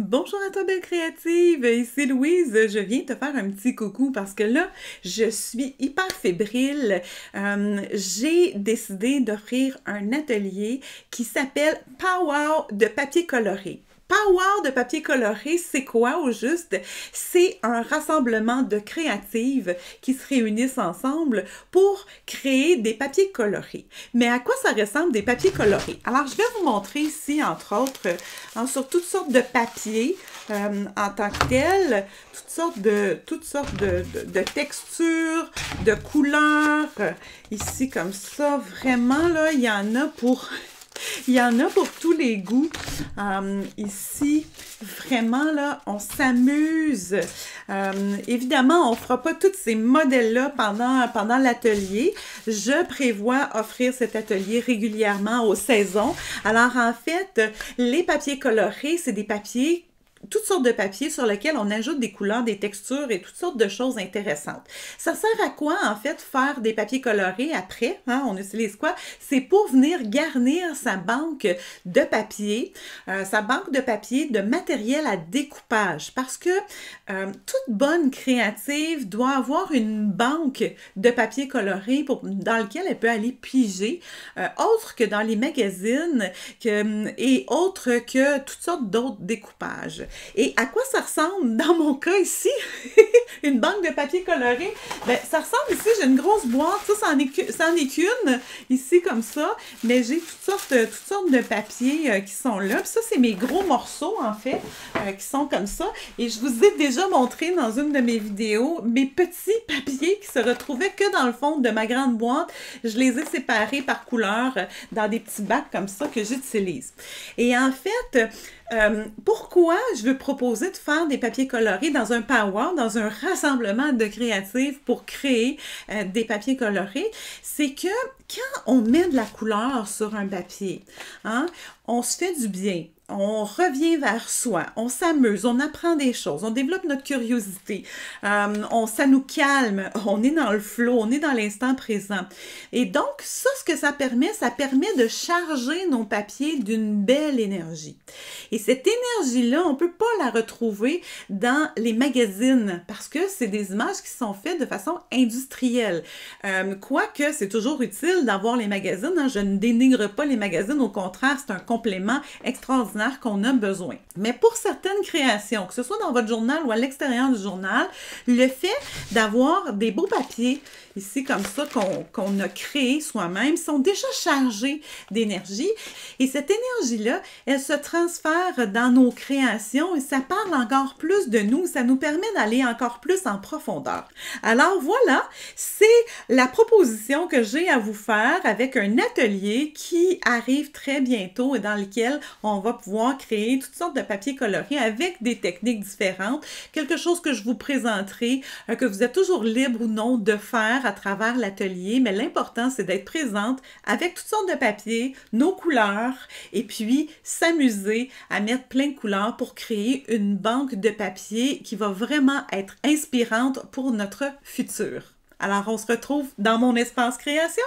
Bonjour à toi, belle créative! Ici Louise, je viens te faire un petit coucou parce que là, je suis hyper fébrile. J'ai décidé d'offrir un atelier qui s'appelle Power de papier coloré. Power de papier coloré, c'est quoi au juste? C'est un rassemblement de créatives qui se réunissent ensemble pour créer des papiers colorés. Mais à quoi ça ressemble des papiers colorés? Alors, je vais vous montrer ici, entre autres, sur toutes sortes de papiers en tant que tels, toutes sortes de textures, de couleurs. Ici, comme ça, vraiment, là, il y en a pour... Il y en a pour tous les goûts. Ici, vraiment, là, on s'amuse. Évidemment, on ne fera pas tous ces modèles-là pendant l'atelier. Je prévois offrir cet atelier régulièrement aux saisons. Alors, en fait, les papiers colorés, c'est des papiers toutes sortes de papiers sur lesquels on ajoute des couleurs, des textures et toutes sortes de choses intéressantes. Ça sert à quoi, en fait, faire des papiers colorés après? Hein? On utilise quoi? C'est pour venir garnir sa banque de papier, de matériel à découpage. Parce que toute bonne créative doit avoir une banque de papier coloré dans lequel elle peut aller piger, autre que dans les magazines et autre que toutes sortes d'autres découpages. Et à quoi ça ressemble dans mon cas ici? Une banque de papier coloré. Ben, ça ressemble ici, j'ai une grosse boîte. Ça en est qu'une, ici, comme ça. Mais j'ai toutes sortes de papiers qui sont là. Puis ça, c'est mes gros morceaux, en fait, qui sont comme ça. Et je vous ai déjà montré dans une de mes vidéos mes petits papiers qui se retrouvaient que dans le fond de ma grande boîte. Je les ai séparés par couleur dans des petits bacs comme ça que j'utilise. Et en fait... pourquoi je veux proposer de faire des papiers colorés dans un power, dans un rassemblement de créatives pour créer des papiers colorés, c'est que quand on met de la couleur sur un papier, hein, on se fait du bien. On revient vers soi, on s'amuse, on apprend des choses, on développe notre curiosité, ça nous calme, on est dans le flow, on est dans l'instant présent. Et donc, ça, ce que ça permet de charger nos papiers d'une belle énergie. Et cette énergie-là, on ne peut pas la retrouver dans les magazines parce que c'est des images qui sont faites de façon industrielle. Quoique, c'est toujours utile d'avoir les magazines, hein, je ne dénigre pas les magazines, au contraire, c'est un complément extraordinaire qu'on a besoin. Mais pour certaines créations, que ce soit dans votre journal ou à l'extérieur du journal, le fait d'avoir des beaux papiers, ici comme ça, qu'on a créé soi-même, sont déjà chargés d'énergie. Et cette énergie-là, elle se transfère dans nos créations et ça parle encore plus de nous, ça nous permet d'aller encore plus en profondeur. Alors voilà, c'est la proposition que j'ai à vous faire avec un atelier qui arrive très bientôt et dans lequel on va pouvoir créer toutes sortes de papiers colorés avec des techniques différentes, quelque chose que je vous présenterai, que vous êtes toujours libre ou non de faire à travers l'atelier, mais l'important c'est d'être présente avec toutes sortes de papiers, nos couleurs, et puis s'amuser à mettre plein de couleurs pour créer une banque de papier qui va vraiment être inspirante pour notre futur. Alors on se retrouve dans mon espace création.